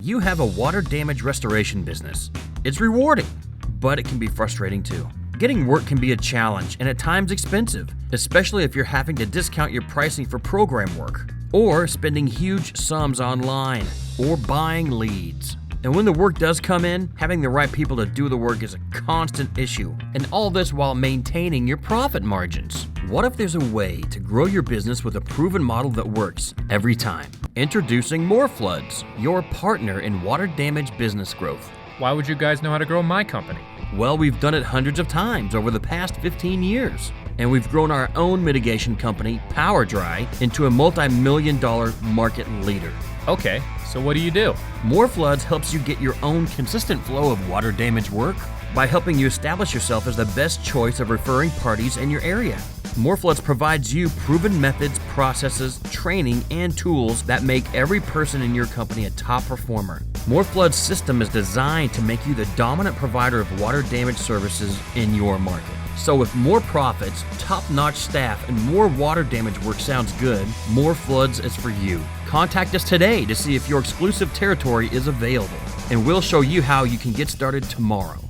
You have a water damage restoration business. It's rewarding, but it can be frustrating too. Getting work can be a challenge and at times expensive, especially if you're having to discount your pricing for program work, or spending huge sums online, or buying leads. And when the work does come in, having the right people to do the work is a constant issue, and all this while maintaining your profit margins. What if there's a way to grow your business with a proven model that works every time? Introducing Morefloods, your partner in water damage business growth. Why would you guys know how to grow my company? Well, we've done it hundreds of times over the past 15 years. And we've grown our own mitigation company, PowerDry, into a multi-million-dollar market leader. Okay, so what do you do? Morefloods helps you get your own consistent flow of water damage work by helping you establish yourself as the best choice of referring parties in your area. Morefloods provides you proven methods, processes, training, and tools that make every person in your company a top performer. Morefloods' system is designed to make you the dominant provider of water damage services in your market. So with more profits, top-notch staff, and more water damage work sounds good, Morefloods is for you. Contact us today to see if your exclusive territory is available, and we'll show you how you can get started tomorrow.